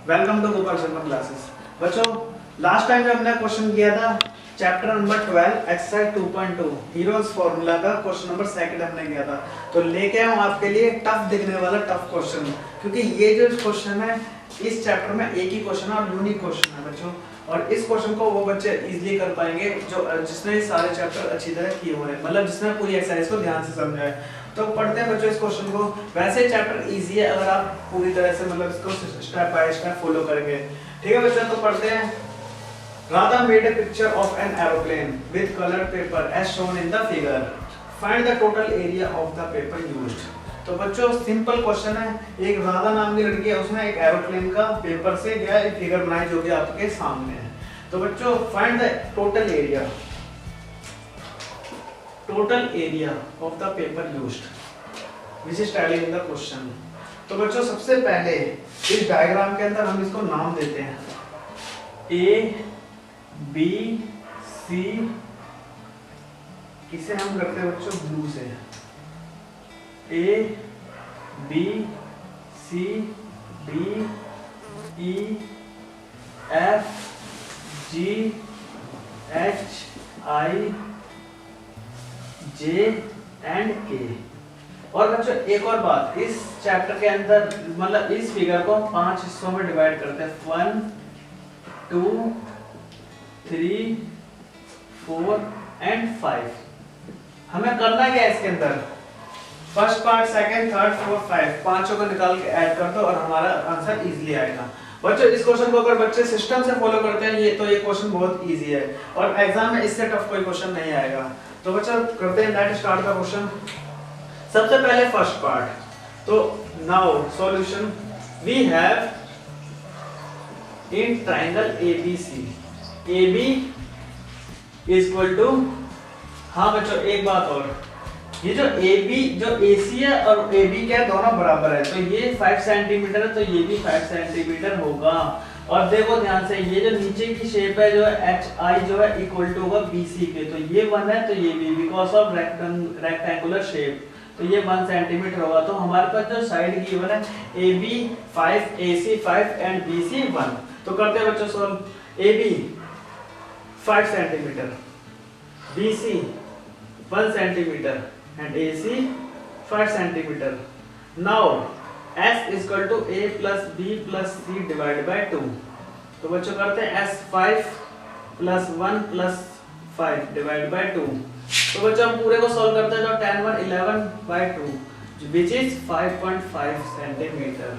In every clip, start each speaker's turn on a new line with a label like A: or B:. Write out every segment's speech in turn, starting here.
A: Welcome to Gopal Sharma classes. बच्चों, last time हमने question किया था chapter number 12 exercise 2.2 Heron's formula का क्वेश्चन नंबर सेकंड हमने किया था। तो लेके आऊँ आपके लिए टफ दिखने वाला टफ क्वेश्चन, क्योंकि ये जो क्वेश्चन है इस चैप्टर में एक ही क्वेश्चन है और यूनिक क्वेश्चन है बच्चों। और इस क्वेश्चन को वो बच्चे इजीली कर पाएंगे जो जिसने सारे चैप्टर अच्छी तरह किए हुए हैं, मतलब जिसने पूरी एक्सरसाइज को ध्यान से समझा है। तो पढ़ते हैं बच्चों इस क्वेश्चन को। वैसे चैप्टर इजी है अगर आप पूरी तरह से मतलब इसको स्टेप बाय स्टेप फॉलो करेंगे। ठीक है बच्चों, तो पढ़ते हैं। Radha made a picture of an aeroplane with colored paper as shown in the figure. Find the total area of the paper used. तो बच्चों सिंपल क्वेश्चन है। एक राधा नाम की लड़की है, उसने एक एरोप्लेन का पेपर से क्या एक फिगर बनाई जो कि आपके सामने है। तो बच्चों find the total area of the paper used which is telling in the question. तो बच्चों सबसे पहले इस डायग्राम के अंदर हम इसको नाम देते हैं ए बी सी, किसे हम करते हैं बच्चों ब्लू से, A B C D E F G H I J and K. और बच्चों एक और बात, इस चैप्टर के अंदर मतलब इस फिगर को 5 हिस्सों में डिवाइड करते हैं, 1 2 3 4 एंड 5। हमें करना क्या है इसके अंदर, first part second third fourth 5 पांचों को निकाल के ऐड कर दो और हमारा आंसर इजीली आएगा। बच्चों इस क्वेश्चन को अगर बच्चे सिस्टम से फॉलो करते हैं ये क्वेश्चन बहुत इजी है और एग्जाम में इससे टफ कोई क्वेश्चन नहीं आएगा। तो बच्चों करते हैं लेट स्टार्ट द क्वेश्चन। सबसे पहले फर्स्ट पार्ट, तो now solution we have in triangle ABC AB is equal to, हाँ बच्चों एक बात और, ये जो AB जो AC है और AB क्या है दोनों बराबर है, तो ये 5 सेंटीमीटर है तो ये भी 5 सेंटीमीटर होगा। और देखो ध्यान से ये जो नीचे की शेप है जो है HI जो है इक्वल टू होगा BC के, तो ये 1 है तो ये भी बिकॉज ऑफ रेक्टेंगुलर शेप तो ये 1 सेंटीमीटर होगा। तो हमारे पास जो साइड गिवन है AB 5 AC 5 एंड BC 1। तो करते हैं बच्चों solve. AB 5 centimetre, BC 1 centimetre and AC 5 centimetre. Now S is equal to A plus B plus C divided by 2। तो बच्चों करते हैं S 5 plus 1 plus 5 divided by 2। तो बच्चों हम पूरे को सॉल्व करते हैं तो 10 1 11 by 2 which is 5.5 सेंटीमीटर।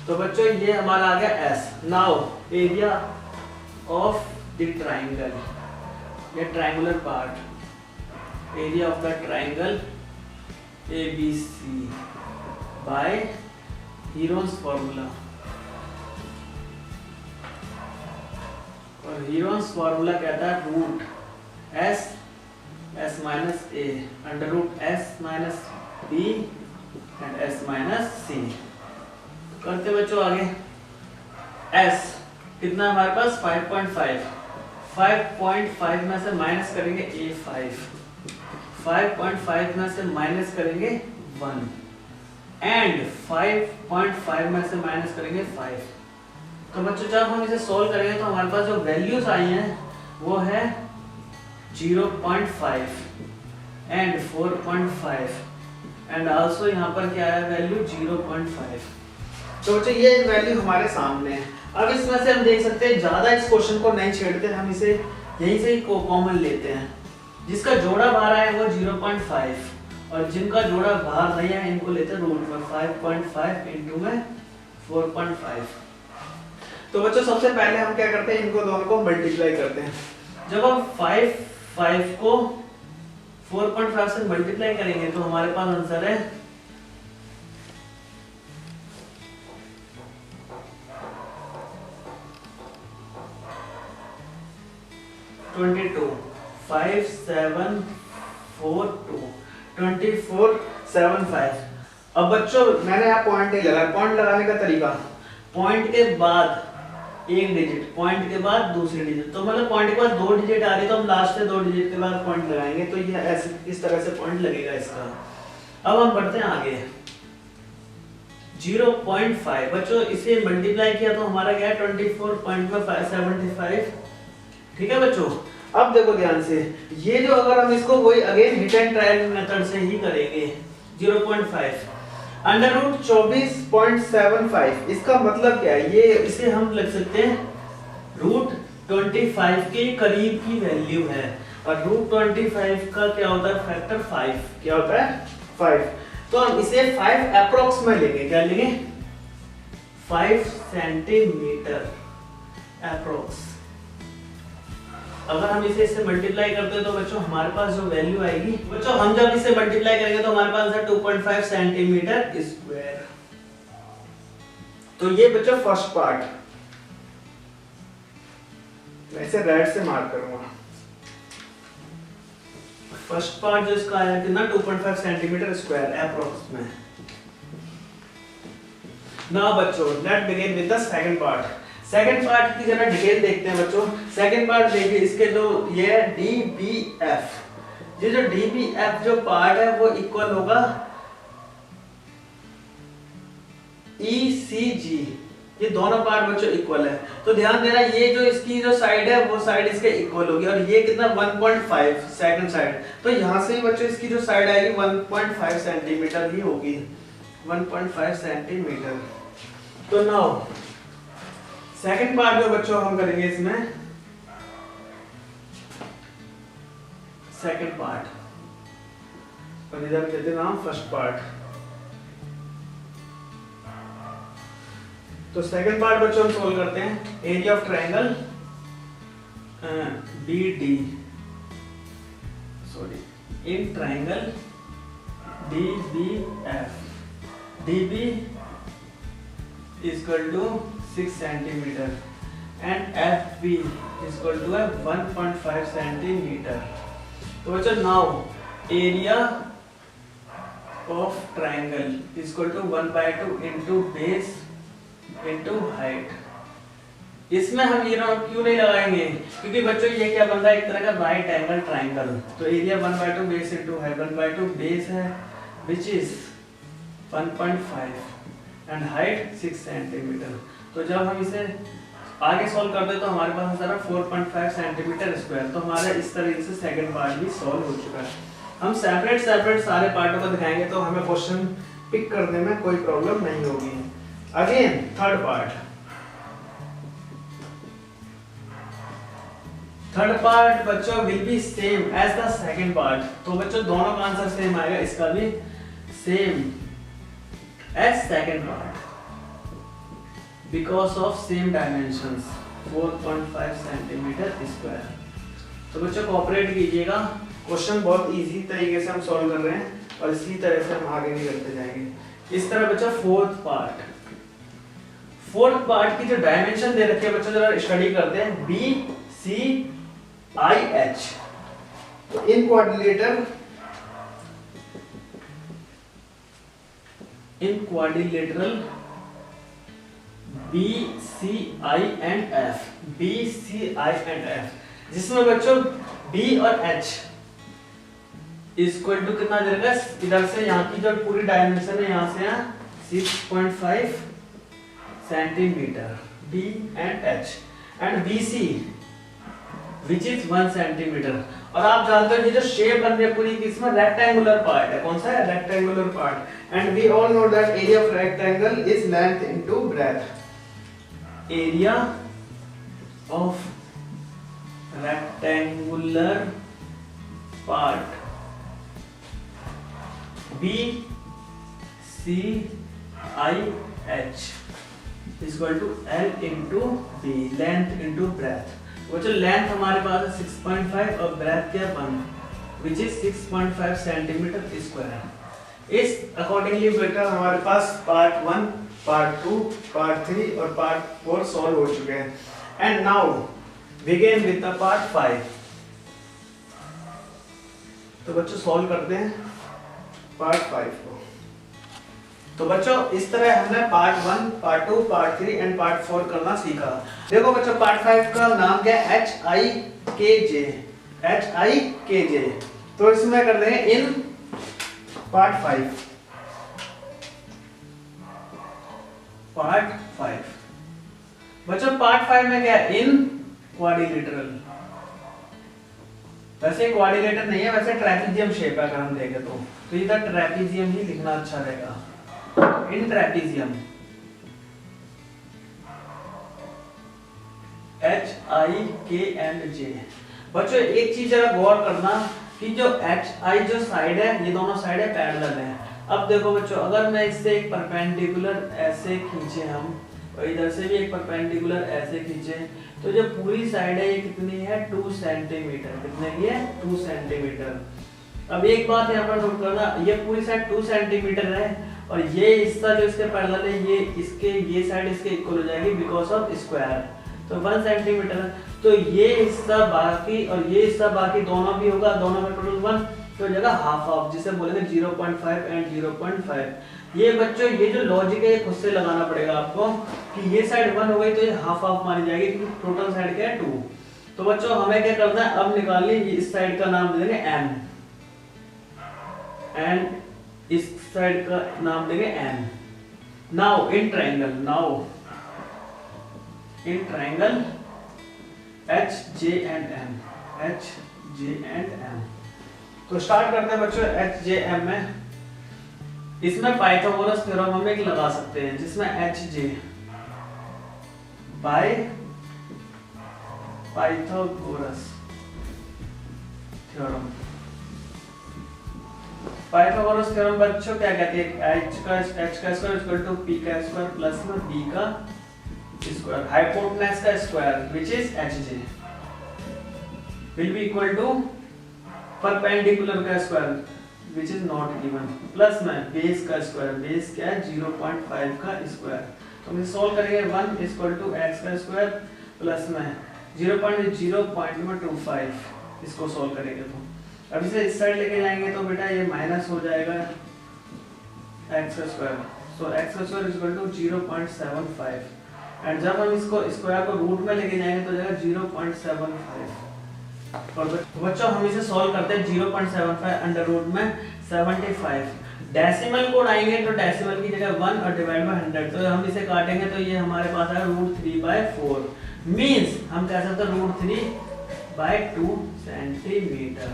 A: तो बच्चों ये हमारा आ गया S। Now area of the triangle, ये triangular part, area of the triangle ABC by heron's formula. और हीरोज फार्मूला कहता है root S minus A under root S minus B and S minus C। करते बच्चों आगे, S कितना हमारे पास 5.5 में से माइनस करेंगे A 5 में से माइनस करेंगे 1 एंड 5.5 में से माइनस करेंगे 5। तो बच्चों जब हम इसे सॉल्व करेंगे तो हमारे पास जो वैल्यूज आई हैं वो है 0.5 एंड 4.5 एंड आल्सो यहाँ पर क्या है वैल्यू 0.5। तो बच्चों ये वैल्यू हमारे सामने है। अब इसमें से हम देख सकते हैं ज्यादा इस क्वेश्चन को नहीं छेड़ते, हम इसे यहीं से कॉमन लेते हैं। जिसका जोड़ा बाहर है वो 0.5 और जिनका जोड़ा बाहर नहीं है इनको लेते हैं रूट में 5.5 इंटू में 4.5। तो बच्चों सबसे पहले हम क्या करते हैं, इनको दोनों को मल्टीप्लाई करते हैं। जब हम 5 को 4.5 से मल्टीप्लाई करेंगे तो हमारे पास आंसर है 22 5 7 4 2 2475। अब बच्चों मैंने यहाँ पॉइंट नहीं लगाया, पॉइंट लगाने का तरीका, पॉइंट के बाद एक डिजिट, पॉइंट के बाद दूसरी डिजिट, तो मतलब पॉइंट के बाद 2 डिजिट आ रही तो हम लास्ट से 2 डिजिट के बाद पॉइंट लगाएंगे, तो ये ऐसे इस तरह से पॉइंट लगेगा इसका। अब हम बढ़ते हैं आगे। 0.5 बच्चों, इसे मल्टीप्लाई किया तो हमारा क्या है 24.575। ठीक है बच्चों। अब देखो ध्यान से, ये जो अगर हम इसको वही again hit and trial method से ही करेंगे 0.5 अंडर रूट 24.75, इसका मतलब क्या है, ये इसे हम लिख सकते हैं रूट 25 के करीब की वैल्यू है, और रूट 25 का क्या होता है फैक्टर 5, क्या होता है 5, तो हम इसे 5 अप्रोक्स में लेंगे, क्या लेंगे 5 सेंटीमीटर अप्रोक्स। अगर हम इसे इससे मल्टीप्लाई करते हैं तो बच्चों हमारे पास जो वैल्यू आएगी, बच्चों हम जब इसे मल्टीप्लाई करेंगे तो हमारे पास है 2.5 सेंटीमीटर स्क्वायर। तो ये बच्चों फर्स्ट पार्ट, मैं इसे रेड से मार्क करूंगा। फर्स्ट पार्ट जो इसका आया कितना 2.5 सेंटीमीटर स्क्वायर अप्रोक्स में। नाउ बच्चों let begin with the second part. Second part की जरा डिटेल देखते हैं बच्चों। सेकंड पार्ट देखिए, इसके जो ये है DBF, ये जो DBF जो पार्ट है वो इक्वल होगा ECG, ये दोनों पार्ट बच्चों इक्वल है। तो ध्यान देना, ये जो इसकी जो साइड है वो साइड इसके इक्वल होगी, और ये कितना 1.5 सेकंड साइड, तो यहाँ से बच्चों इसकी जो साइड आएगी 1.5 सेंटीमीटर ही होगी, 1.5 सेंटीमीटर। तो नाउ सेकंड पार्ट जो बच्चों हम करेंगे इसमें, सेकंड पार्ट और इधर देते नाम फर्स्ट पार्ट। तो सेकंड पार्ट बच्चों हम सोल्व करते हैं। Area of triangle BD, sorry in triangle DBF, DB equal to 6 centimetre and FB equal to 1.5 centimetre. तो बच्चों now area of triangle equal to 1/2 into base into height. इसमें हम ये क्यों नहीं लगाएंगे, क्योंकि बच्चों ये क्या बन रहा है एक तरह का राइट एंगल ट्रायंगल। तो area 1/2 base into height, 1/2 base है which is 1.5 and height 6 centimetre. तो जब हम इसे आगे सॉल्व करते तो हमारे पास सारा 4.5 सेंटीमीटर स्क्वायर। तो हमारा इस तरीके से सेकंड पार्ट भी सॉल्व हो चुका है। हम सेपरेट सारे पार्टों को दिखाएंगे तो हमें क्वेश्चन पिक करने में कोई प्रॉब्लम नहीं होगी। अगेन थर्ड पार्ट बच्चों will be same as the second part. तो बच्चों दोनों का आंसर सेम आएगा, इसका भी same as second part because of same dimensions 4.5 centimetre square. तो बच्चों कोऑपरेट कीजिएगा, क्वेश्चन बहुत इजी तरीके से हम सॉल्व कर रहे हैं और इसी तरह से हम आगे भी करते जाएंगे। इस तरह बच्चों फोर्थ पार्ट की जो डायमेंशन दे रखी है बच्चों जरा स्टडी करते हैं। BCIH, तो इन क्वाड्रिलेटरल BCI and F, जिसमें बच्चों B और H इक्वल टू कितना दे रखा है, इधर से यहाँ की जो पूरी डायमेंशन है यहाँ से यहाँ 6.5 centimetre B and H and BC which is 1 centimetre. और आप जानते हो ये जो शेप बन रही है पूरी इसमें रेक्टेंगुलर पार्ट है, कौन सा है rectangular part. And we all know that area of rectangle is length into breadth. Area of rectangular part BCIH equal to L into B, length into breadth. वो जो लेंथ हमारे पास है 6.5 और ब्रेथ क्या 1 विच इज 6.5 सेंटीमीटर स्क्वायर। इस accordingly बेटा हमारे पास part 1, part 2, part 3 और पार्ट 4 सॉल्व हो चुके हैं। And now begin with the part 5। तो बच्चों सॉल्व करते हैं पार्ट 5 को। तो बच्चों इस तरह हमने part 1, part 2, part 3 and part 4 करना सीखा। देखो बच्चों पार्ट 5 का नाम क्या है, HIKJ। तो इसमें कर देंगे इन पार्ट 5। पार्ट 5। बच्चों पार्ट 5 में क्या है, इन क्वाड्रिलेटरल। वैसे क्वाड्रिलेटर नहीं है, वैसे ट्रेपेजियम शेप है अगर हम देखें तो इधर ट्रेपेजियम ही लिखना अच्छा रहेगा। इन ट्रेपेजियम HIKJ। बच्चों एक चीज जरा गौर करना कि जो HI जो साइड है, ये दोनों साइड है पैरेलल है। अब देखो बच्चों, अगर मैं इससे एक परपेंडिकुलर ऐसे खींचे हम और इधर से भी एक परपेंडिकुलर ऐसे खींचे, तो जो पूरी साइड है ये कितनी है, 2 सेंटीमीटर। कितने की है, 2 सेंटीमीटर। अब एक बात यहाँ पर नोट करना, ये पूरी साइड 2 सेंटीमीटर है और ये हिस्सा जो इसके पैरेलल है, ये इसके ये साइड इसके इक्वल हो जाएगी बिकॉज ऑफ स्क्वायर, तो 1 सेंटीमीटर। तो ये हिस्सा बाकी और ये हिस्सा बाकी दोनों भी होगा, दोनों में टोटल 1, तो जगह हाफ हाफ, जिसे बोलेंगे 0.5 एंड 0.5। ये बच्चों ये जो लॉजिक है ये खुद से लगाना पड़ेगा आपको कि ये साइड 1 हो गई तो ये हाफ हाफ मानी जाएगी क्योंकि टोटल साइड क्या है 2। तो बच्चों हमें क्या करना है, अब निकालनी इस साइड का नाम दे देंगे m एंड इस साइड का नाम देंगे n। Now in triangle HJ and M। तो स्टार्ट करते हैं बच्चों HJM में। इसमें पाइथागोरस थ्योरम हम एक लगा सकते हैं जिसमें HJ by Pythagoras theorem. Pythagoras theorem बच्चों क्या कहती है, h का स्क्वायर इक्वल टू p का स्क्वायर प्लस में b का स्क्वायर, हाइपोटेनस का square which is HJ will be equal to perpendicular का square which is not given plus में बेस का स्क्वायर, बेस क्या है 0.5 का स्क्वायर। तो हम इसे सॉल्व करेंगे 1 इक्वल टू x का स्क्वायर प्लस में 0.025, इसको सॉल्व करेंगे तो अब इसे इस साइड लेके जाएंगे तो बेटा ये माइनस हो जाएगा x का स्क्वायर, सो x का स्क्वायर इक्वल टू 0.75 एंड जब हम इसको स्क्वायर को रूट में लेके जाएंगे तो जाएगा 0.75। और बच्चों हम इसे सॉल्व करते हैं 0.75 अंडर रूट में 75। डेसिमल कोड आएंगे तो डेसिमल की जगह 1 और डिवाइड बाय 100, तो हम इसे काटेंगे तो ये हमारे पास आएगा √3/4 मींस हम कह सकते हैं √3/2 सेंटीमीटर।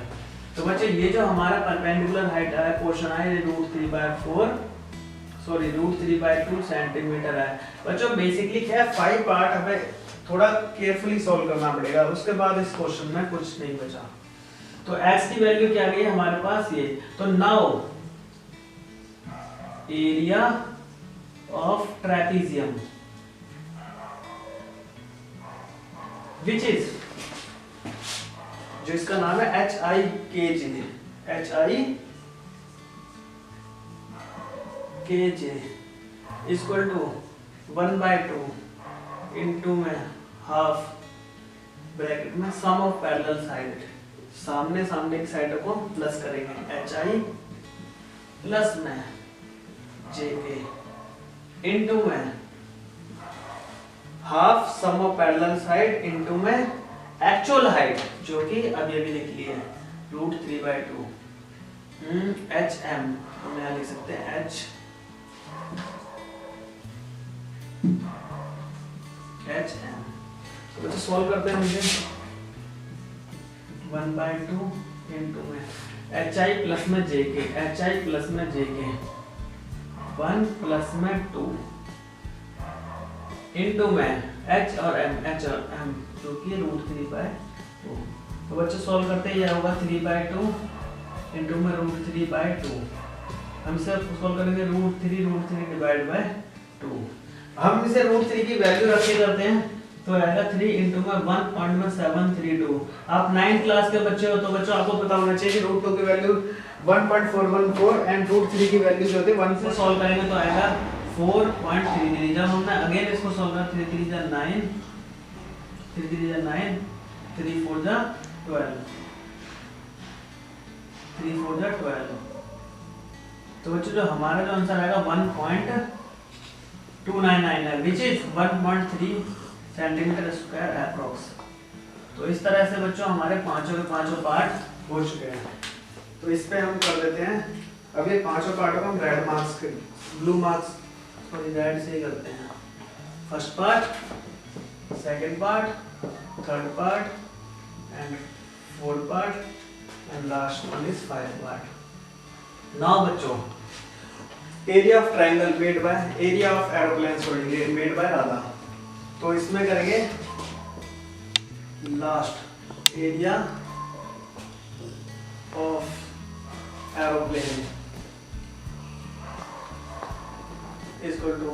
A: तो बच्चों ये जो हमारा परपेंडिकुलर हाइट है पोर्शन है ये √3/2 सेंटीमीटर है। बच्चों बेसिकली क्या है 5 पार्ट हमें थोड़ा केयरफुली सॉल्व करना पड़ेगा, उसके बाद इस क्वेश्चन में कुछ नहीं बचा। तो x की वैल्यू क्या गई हमारे पास ये, तो now area of trapezium which is, जो इसका नाम है HIKJ इक्वल टू 1/2 इनटू में हाफ ब्रैकेट में सम ऑफ पैरेलल साइड, सामने की साइड को प्लस करेंगे HI प्लस में JK इनटू में half sum of parallel side into में एक्चुअल हाइट जो कि अभी लिख ली है √3/2 HM हम यहाँ लिख सकते हैं HM। तो बच्चे सॉल्व करते हैं मुझे 1/2 इनटू में HI प्लस में JK 1 प्लस में 2 इनटू में H और M जो कि √3/2। तो बच्चे सॉल्व करते हैं, यह होगा 3/2 इनटू में √3/2। हम इसे सॉल्व करेंगे √3 डिवाइड बाय 2। हम इसे √3 की वैल्यू रखे करते हैं तो आएगा 3 इनटू में 1.732। आप 9th क्लास के बच्चे हो तो बच्चों आपको पता होना चाहिए कि √2 की वैल्यू 1.414 एंड √3 की वैल्यू जो होती है 1 से सॉल्व करेंगे तो आएगा 4.33। जब हमने अगेन इसको सॉल्व करा 3 3 जा 9 3 3 जा 9 3 4 जा 12 3 4 जा 12। तो बच्चों जो हमारा जो आंसर आएगा 1.299 है which is 1.3 centimetre square approx. तो इस तरह से बच्चों हमारे पांचों के पांचों पार्ट हो चुके हैं। तो इस पे हम कर लेते हैं अब ये पांचों पार्टों को हम red marks blue marks sorry that से ही करते हैं, first part, second part, third part and fourth part and last one is 5 part. Now बच्चों area of triangle made by area of aeroplane sorry made by Radha, तो इसमें करेंगे last area of aeroplane equal to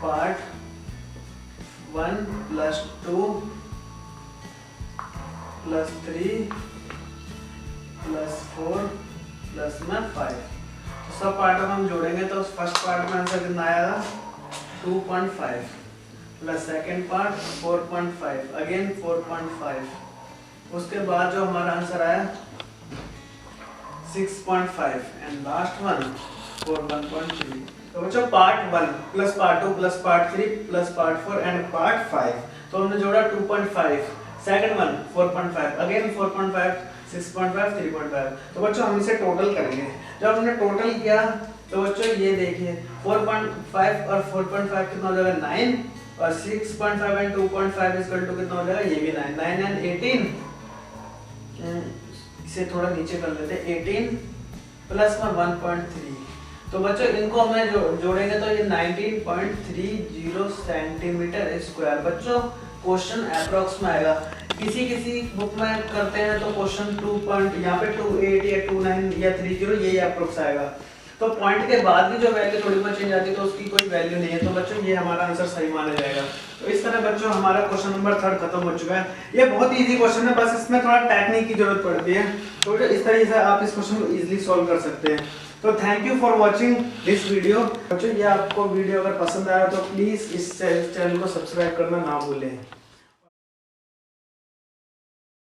A: part 1 plus 2 plus 3 plus 4 plus में 5। तो सब part में हम जोड़ेंगे तो फर्स्ट पार्ट में आंसर कितना आएगा 2.5 प्लस सेकेंड पार्ट 4.5 अगेन 4.5, उसके बाद जो हमारा आंसर आया 6.5 एंड लास्ट वन 1.3। तो बच्चों part 1 plus part 2 plus part 3 plus part 4 and part 5, तो हमने जोड़ा 2.5, सेकंड वन 4.5 अगेन 4.5 6.5 3.5। तो बच्चों हम इसे टोटल करेंगे, जब हमने टोटल किया तो बच्चों ये देखिए 4.5 और 4.5 कितना हो जाएगा 9 और 6.5 एंड 2.5 इक्वल टू कितना हो जाएगा ये भी 9, 9 एंड 18, इसे थोड़ा नीचे कर लेते हैं 18 प्लस 1.3। तो बच्चों इनको हमें जोड़ेंगे तो ये 19.30 सेंटीमीटर स्क्वायर। बच्चों क्वेश्चन अप्रॉक्स में आएगा, किसी बुक में करते हैं तो क्वेश्चन 2 यहाँ पे 28 या 29 या 30 ये अप्रॉक्स आएगा, तो पॉइंट के बाद भी जो वैल्यू थोड़ी बहुत चेंज आती है तो उसकी कोई वैल्यू नहीं है, तो बच्चों ये हमारा आंसर सही माना जाएगा। तो इस तरह बच्चों हमारा क्वेश्चन नंबर 3 खत्म हो चुका है। ये बहुत इजी क्वेश्चन है, बस इसमें थोड़ा टेक्निक की जरूरत पड़ती है, तो इस तरह से आप इस क्वेश्चन को इजीली सॉल्व कर सकते हैं। तो thank you for watching this video. बच्चों ये आपको वीडियो अगर पसंद आया तो प्लीज इस चैनल को सब्सक्राइब करना ना भूलें।